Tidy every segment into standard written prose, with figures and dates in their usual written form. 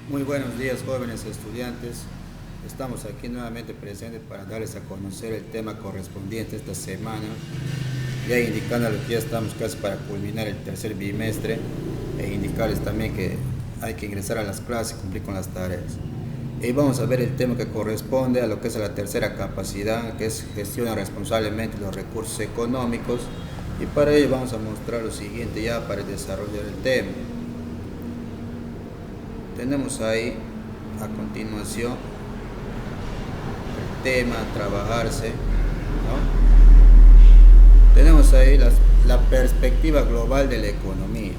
Muy buenos días, jóvenes estudiantes. Estamos aquí nuevamente presentes para darles a conocer el tema correspondiente esta semana, ya indicando que ya estamos casi para culminar el tercer bimestre e indicarles también que hay que ingresar a las clases y cumplir con las tareas. Y vamos a ver el tema que corresponde a lo que es la tercera capacidad, que es gestiona responsablemente los recursos económicos, y para ello vamos a mostrar lo siguiente ya para desarrollar el tema. Tenemos ahí a continuación el tema a trabajarse, ¿no? Tenemos ahí la perspectiva global de la economía.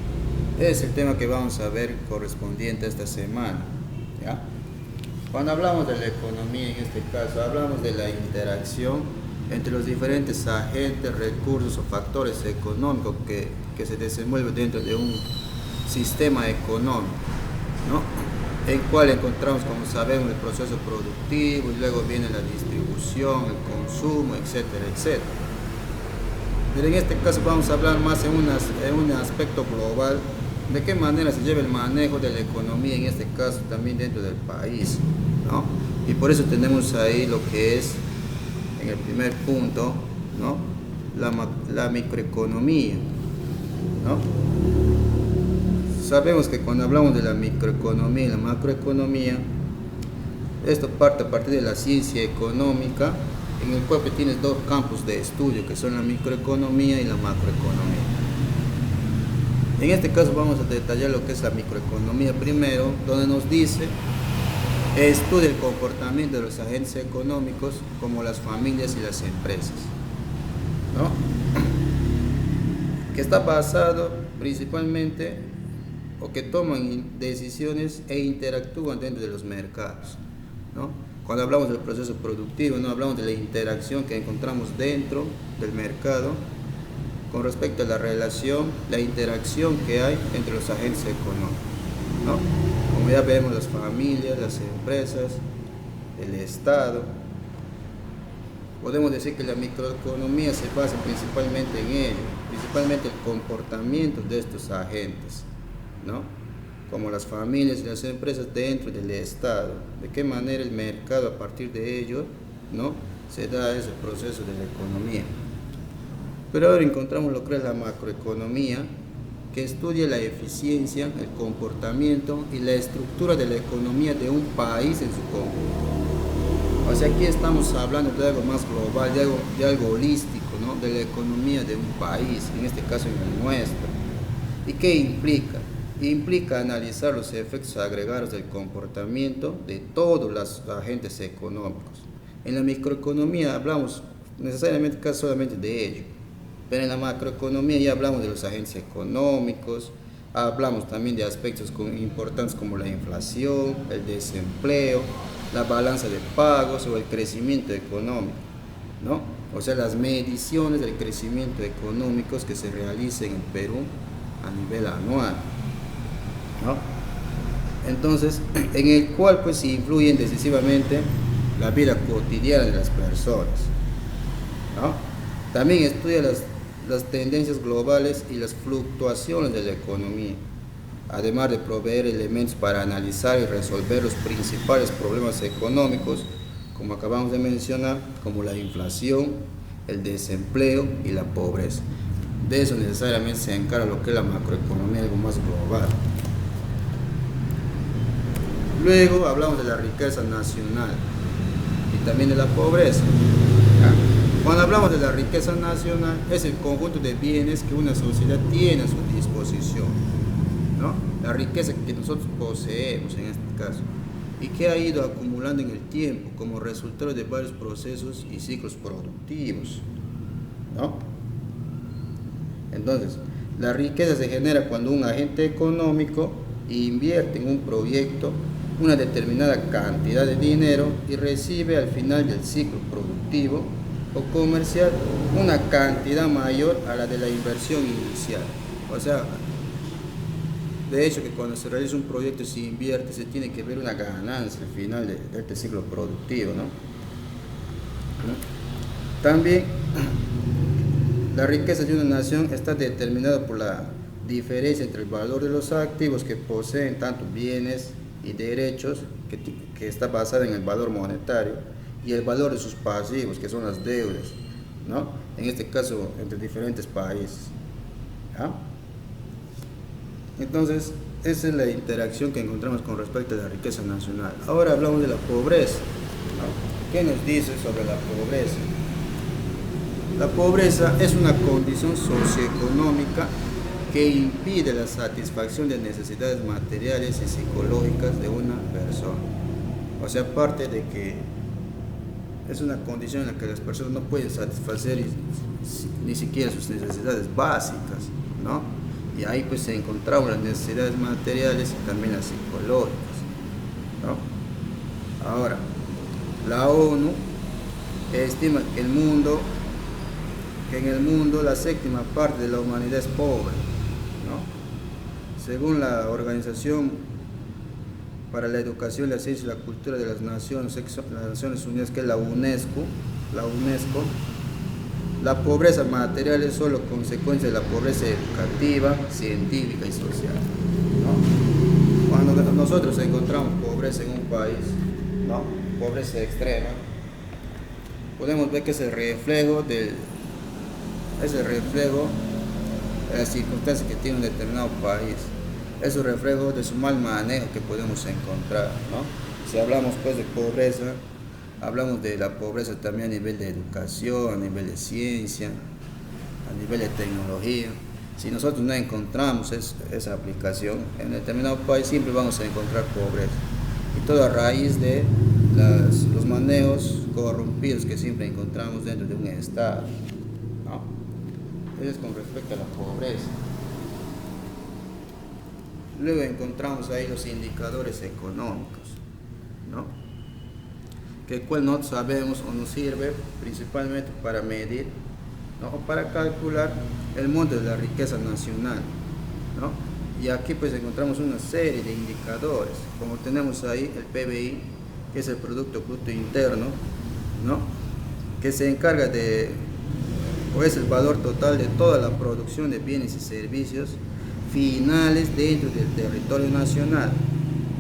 Es el tema que vamos a ver correspondiente a esta semana, ¿ya? Cuando hablamos de la economía, en este caso, hablamos de la interacción entre los diferentes agentes, recursos o factores económicos que se desenvuelven dentro de un sistema económico, ¿no? En cual encontramos, como sabemos, el proceso productivo y luego viene la distribución, el consumo, etcétera, etcétera. Pero en este caso vamos a hablar más en un aspecto global de qué manera se lleva el manejo de la economía, en este caso también dentro del país, ¿no? Y por eso tenemos ahí lo que es, en el primer punto, ¿no? La microeconomía, ¿no? Sabemos que cuando hablamos de la microeconomía y la macroeconomía, esto parte a partir de la ciencia económica, en el cual tienes dos campos de estudio, que son la microeconomía y la macroeconomía. En este caso vamos a detallar lo que es la microeconomía primero, donde nos dice, estudia el comportamiento de los agentes económicos como las familias y las empresas, ¿no? Que está basado principalmente o que toman decisiones e interactúan dentro de los mercados, ¿no? Cuando hablamos del proceso productivo, no hablamos de la interacción que encontramos dentro del mercado con respecto a la relación, la interacción que hay entre los agentes económicos, ¿no? Como ya vemos, las familias, las empresas, el Estado. Podemos decir que la microeconomía se basa principalmente en ello, principalmente el comportamiento de estos agentes, ¿no? Como las familias y las empresas dentro del Estado, de qué manera el mercado a partir de ello, ¿no? Se da ese proceso de la economía. Pero ahora encontramos lo que es la macroeconomía, que estudia la eficiencia, el comportamiento y la estructura de la economía de un país en su conjunto. O sea, aquí estamos hablando de algo más global, de algo holístico, ¿no? De la economía de un país, en este caso en el nuestro. ¿Y qué implica? Implica analizar los efectos agregados del comportamiento de todos los agentes económicos. En la microeconomía hablamos necesariamente casi solamente de ello, pero en la macroeconomía ya hablamos de los agentes económicos, hablamos también de aspectos importantes como la inflación, el desempleo, la balanza de pagos o el crecimiento económico, ¿no? O sea, las mediciones del crecimiento económico que se realizan en Perú a nivel anual, ¿no? Entonces, en el cual pues influyen decisivamente la vida cotidiana de las personas, ¿no? También estudia las tendencias globales y las fluctuaciones de la economía, además de proveer elementos para analizar y resolver los principales problemas económicos, como acabamos de mencionar, como la inflación, el desempleo y la pobreza. De eso necesariamente se encarga lo que es la macroeconomía, algo más global. Luego hablamos de la riqueza nacional y también de la pobreza. Cuando hablamos de la riqueza nacional, es el conjunto de bienes que una sociedad tiene a su disposición, ¿no? La riqueza que nosotros poseemos en este caso y que ha ido acumulando en el tiempo como resultado de varios procesos y ciclos productivos, ¿no? Entonces, la riqueza se genera cuando un agente económico invierte en un proyecto una determinada cantidad de dinero y recibe al final del ciclo productivo o comercial una cantidad mayor a la de la inversión inicial. O sea, de hecho que cuando se realiza un proyecto y se invierte, se tiene que ver una ganancia al final de este ciclo productivo, ¿no? También la riqueza de una nación está determinada por la diferencia entre el valor de los activos que poseen tanto bienes y derechos que está basada en el valor monetario y el valor de sus pasivos, que son las deudas, ¿no? En este caso, entre diferentes países. ¿Ya? Entonces, esa es la interacción que encontramos con respecto a la riqueza nacional. Ahora hablamos de la pobreza, ¿no? ¿Qué nos dice sobre la pobreza? La pobreza es una condición socioeconómica que impide la satisfacción de necesidades materiales y psicológicas de una persona. O sea, aparte de que es una condición en la que las personas no pueden satisfacer ni siquiera sus necesidades básicas, ¿no? Y ahí pues se encontraban las necesidades materiales y también las psicológicas, ¿no? Ahora, la ONU estima que en el mundo la séptima parte de la humanidad es pobre, ¿no? Según la Organización para la Educación, la Ciencia y la Cultura de las Naciones Unidas, que es la UNESCO, la pobreza material es solo consecuencia de la pobreza educativa, científica y social, ¿no? Cuando nosotros encontramos pobreza en un país, ¿no? Pobreza extrema, podemos ver que es el reflejo de las circunstancias que tiene un determinado país. Es un reflejo de su mal manejo que podemos encontrar, ¿no? Si hablamos pues de pobreza, hablamos de la pobreza también a nivel de educación, a nivel de ciencia, a nivel de tecnología. Si nosotros no encontramos esa aplicación en determinado país, siempre vamos a encontrar pobreza. Y todo a raíz de los manejos corrompidos que siempre encontramos dentro de un Estado, ¿no? Eso es con respecto a la pobreza. Luego encontramos ahí los indicadores económicos, ¿no? Que cual no sabemos o nos sirve principalmente para medir, ¿no? O para calcular el monto de la riqueza nacional, ¿no? Y aquí pues encontramos una serie de indicadores, como tenemos ahí el PBI, que es el Producto Bruto Interno, ¿no? Que se encarga de, o es el valor total de toda la producción de bienes y servicios finales dentro del territorio nacional,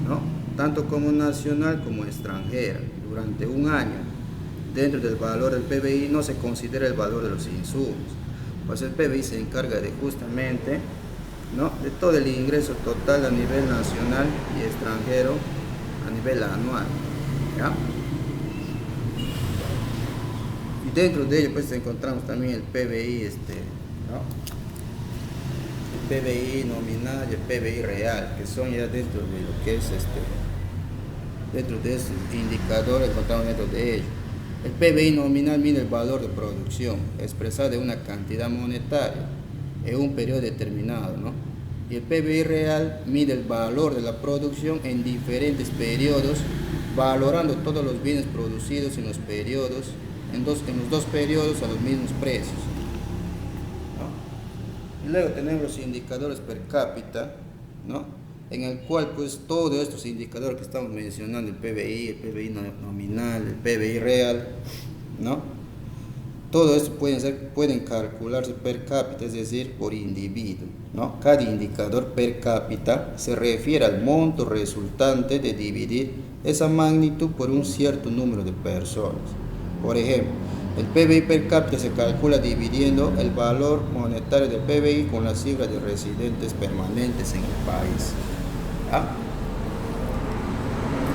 ¿no? Tanto como nacional como extranjera, durante un año. Dentro del valor del PBI no se considera el valor de los insumos, pues el PBI se encarga de justamente, ¿no? de todo el ingreso total a nivel nacional y extranjero a nivel anual, ¿ya? Y dentro de ello pues encontramos también el PBI, ¿no? El PBI nominal y el PBI real, que son ya dentro de lo que es dentro de ese indicador encontramos dentro de ello. El PBI nominal mide el valor de producción expresado de una cantidad monetaria en un periodo determinado, ¿no? Y el PBI real mide el valor de la producción en diferentes periodos, valorando todos los bienes producidos en los dos periodos a los mismos precios, ¿no? Y luego tenemos los indicadores per cápita, ¿no? En el cual pues todos estos indicadores que estamos mencionando, el PBI nominal, el PBI real, ¿no? Todo esto pueden calcularse per cápita, es decir, por individuo, ¿no? Cada indicador per cápita se refiere al monto resultante de dividir esa magnitud por un cierto número de personas. Por ejemplo, el PBI per cápita se calcula dividiendo el valor monetario del PBI con la cifra de residentes permanentes en el país. ¿Ah?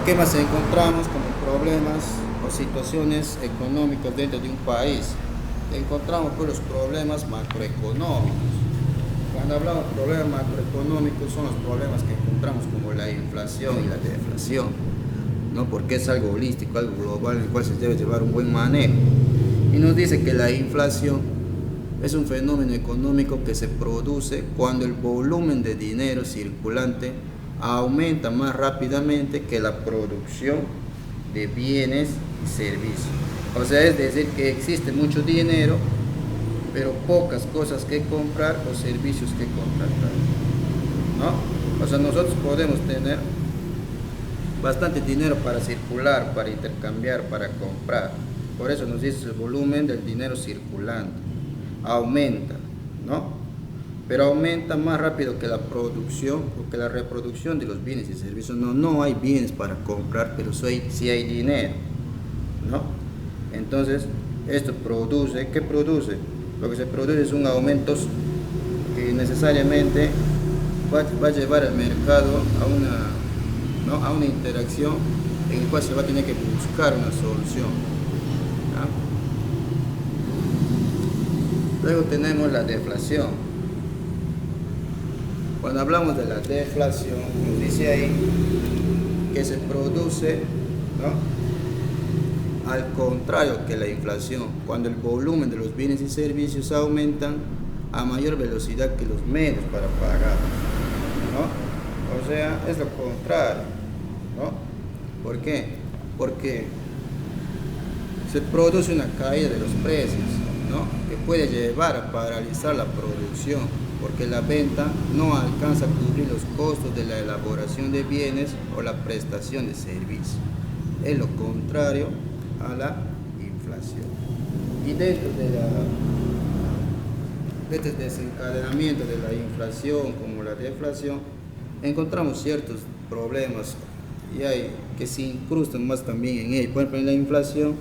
¿Qué más encontramos como problemas o situaciones económicas dentro de un país? Encontramos pues los problemas macroeconómicos. Cuando hablamos de problemas macroeconómicos son los problemas que encontramos como la inflación y la deflación, ¿no? Porque es algo holístico, algo global en el cual se debe llevar un buen manejo. Y nos dice que la inflación es un fenómeno económico que se produce cuando el volumen de dinero circulante aumenta más rápidamente que la producción de bienes y servicios. O sea, es decir, que existe mucho dinero, pero pocas cosas que comprar o servicios que contratar, ¿no? O sea, nosotros podemos tener bastante dinero para circular, para intercambiar, para comprar. Por eso nos dice el volumen del dinero circulante aumenta, ¿no? pero aumenta más rápido que la producción o que la reproducción de los bienes y servicios. No hay bienes para comprar, pero sí hay dinero, ¿no? Entonces, esto produce, ¿qué produce? Lo que se produce es un aumento que necesariamente va a llevar al mercado a una interacción en la cual se va a tener que buscar una solución, ¿no? Luego tenemos la deflación. Cuando hablamos de la deflación, nos dice ahí que se produce, ¿no?, al contrario que la inflación, cuando el volumen de los bienes y servicios aumentan a mayor velocidad que los medios para pagar, ¿no? O sea, es lo contrario, ¿no? ¿Por qué? Porque se produce una caída de los precios, ¿no?, que puede llevar a paralizar la producción, porque la venta no alcanza a cubrir los costos de la elaboración de bienes o la prestación de servicios. Es lo contrario a la inflación. Y dentro de este desencadenamiento de la inflación como la deflación, encontramos ciertos problemas que se incrustan más también en él. Por ejemplo, en la inflación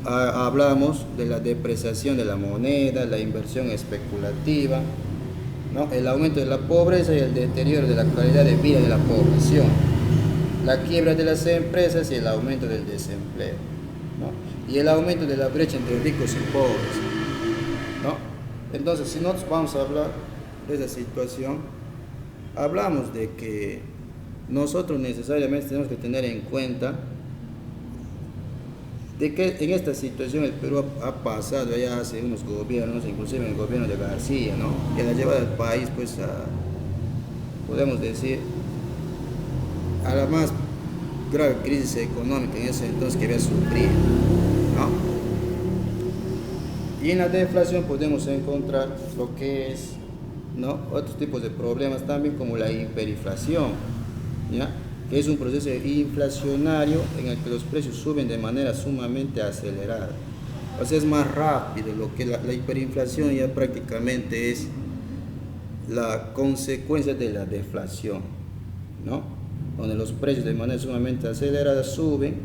hablamos de la depreciación de la moneda, la inversión especulativa, ¿no?, el aumento de la pobreza y el deterioro de la calidad de vida de la población, la quiebra de las empresas y el aumento del desempleo, ¿no?, y el aumento de la brecha entre ricos y pobres, ¿no? Entonces, si nosotros vamos a hablar de esa situación, hablamos de que nosotros necesariamente tenemos que tener en cuenta de que en esta situación el Perú ha pasado ya hace unos gobiernos, inclusive el gobierno de García, ¿no?, que ha llevado al país, pues, podemos decir, a la más grave crisis económica en ese entonces que había sufrido, ¿no? Y en la deflación podemos encontrar lo que es, ¿no?, otros tipos de problemas también, como la hiperinflación, ¿ya?, que es un proceso inflacionario en el que los precios suben de manera sumamente acelerada. O sea, es más rápido. Lo que la hiperinflación ya prácticamente es la consecuencia de la deflación, ¿no?, donde los precios de manera sumamente acelerada suben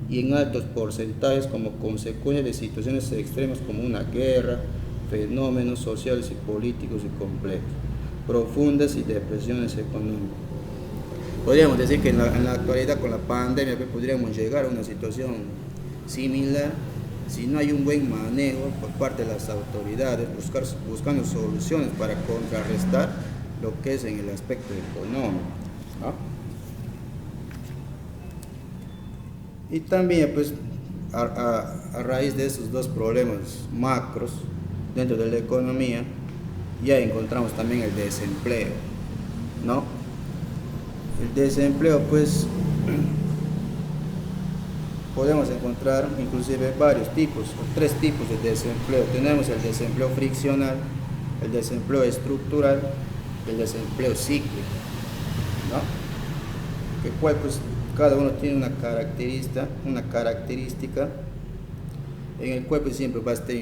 y en altos porcentajes como consecuencia de situaciones extremas como una guerra, fenómenos sociales y políticos y complejos, profundas y depresiones económicas. Podríamos decir que en la actualidad, con la pandemia, podríamos llegar a una situación similar si no hay un buen manejo por parte de las autoridades, buscando soluciones para contrarrestar lo que es en el aspecto económico, ¿no? Y también, pues, a raíz de esos dos problemas macros dentro de la economía, ya encontramos también el desempleo, ¿no? El desempleo, pues, podemos encontrar inclusive varios tipos, o 3 tipos de desempleo. Tenemos el desempleo friccional, el desempleo estructural y el desempleo cíclico, ¿no?, que cual, pues, cada uno tiene una característica en el cual, pues, siempre va a estar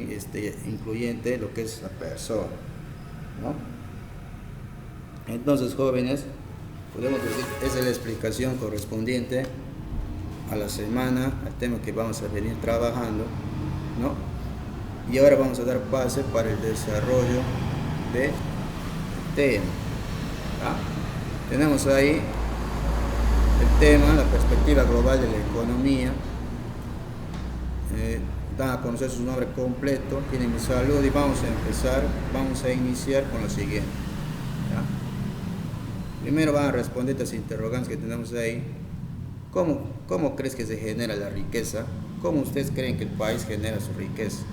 incluyente lo que es la persona, ¿no? Entonces, jóvenes, podemos decir, esa es la explicación correspondiente a la semana, al tema que vamos a venir trabajando, ¿no? Y ahora vamos a dar pase para el desarrollo del tema, ¿no? Tenemos ahí el tema, la perspectiva global de la economía. Dan a conocer su nombre completo, tienen mi saludo y vamos a iniciar con lo siguiente, ¿ya? Primero van a responder estas interrogantes que tenemos ahí. ¿Cómo crees que se genera la riqueza? ¿Cómo ustedes creen que el país genera su riqueza?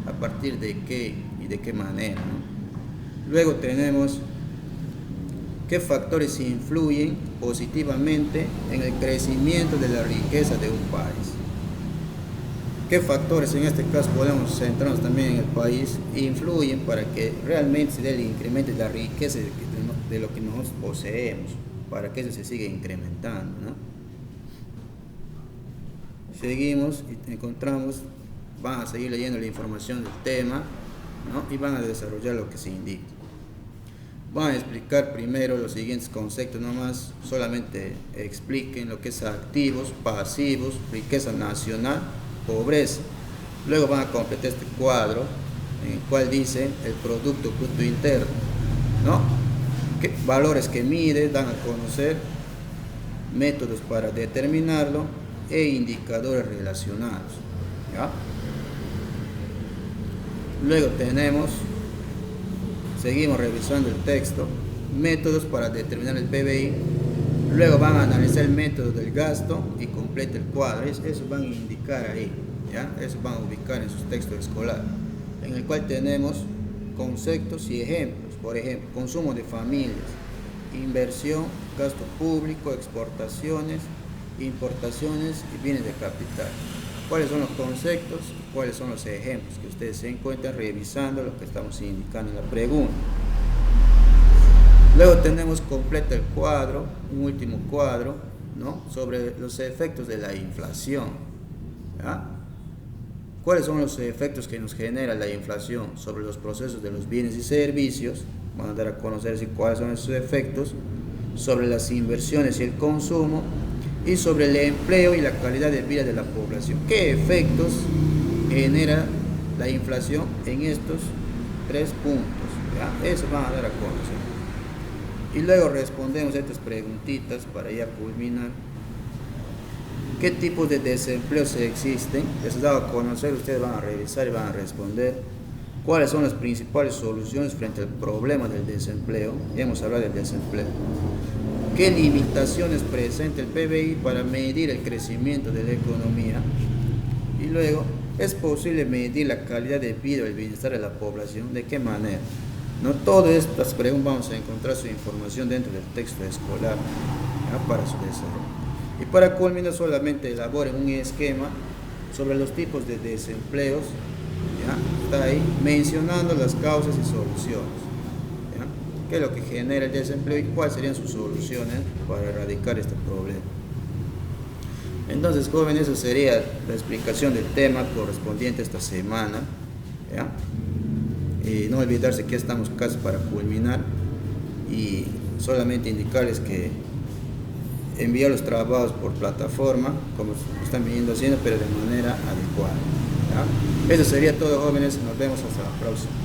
¿A partir de qué y de qué manera, ¿no? Luego tenemos qué factores influyen positivamente en el crecimiento de la riqueza de un país. ¿Qué factores, en este caso podemos centrarnos también en el país, influyen para que realmente se dé el incremento de la riqueza de lo que nosotros poseemos, para que eso se siga incrementando, ¿no? Seguimos y encontramos, van a seguir leyendo la información del tema, ¿no?, y van a desarrollar lo que se indica. Van a explicar primero los siguientes conceptos nomás, solamente expliquen lo que es activos, pasivos, riqueza nacional, pobreza. Luego van a completar este cuadro en el cual dice el Producto Bruto Interno, ¿no? Valores que mide, dan a conocer métodos para determinarlo e indicadores relacionados, ¿ya? Luego seguimos revisando el texto, métodos para determinar el PBI. Luego van a analizar el método del gasto y completa el cuadro. Eso van a indicar ahí, ¿ya? Eso van a ubicar en sus textos escolares, en el cual tenemos conceptos y ejemplos. Por ejemplo, consumo de familias, inversión, gasto público, exportaciones, importaciones y bienes de capital. ¿Cuáles son los conceptos y cuáles son los ejemplos que ustedes se encuentran revisando lo que estamos indicando en la pregunta? Luego tenemos completa el cuadro, un último cuadro, ¿no? Sobre los efectos de la inflación, ¿ya? ¿Cuáles son los efectos que nos genera la inflación sobre los procesos de los bienes y servicios? Van a dar a conocer cuáles son esos efectos sobre las inversiones y el consumo, y sobre el empleo y la calidad de vida de la población. ¿Qué efectos genera la inflación en estos 3 puntos? ¿Ya? Eso van a dar a conocer. Y luego respondemos a estas preguntitas para ya culminar. ¿Qué tipos de desempleo existen? Les he dado a conocer, ustedes van a revisar y van a responder. ¿Cuáles son las principales soluciones frente al problema del desempleo? Ya hemos hablado del desempleo. ¿Qué limitaciones presenta el PBI para medir el crecimiento de la economía? Y luego, ¿es posible medir la calidad de vida y el bienestar de la población? ¿De qué manera? No todas estas preguntas vamos a encontrar su información dentro del texto escolar, ¿ya? Para su desarrollo. Y para culminar, solamente elaboren un esquema sobre los tipos de desempleos, ¿ya? Está ahí mencionando las causas y soluciones. ¿Qué es lo que genera el desempleo y cuáles serían sus soluciones para erradicar este problema? Entonces, jóvenes, esa sería la explicación del tema correspondiente a esta semana, ¿ya? Y no olvidarse que estamos casi para culminar, y solamente indicarles que enviar los trabajos por plataforma, como están viniendo haciendo, pero de manera adecuada, ¿ya? Eso sería todo, jóvenes. Nos vemos hasta la próxima.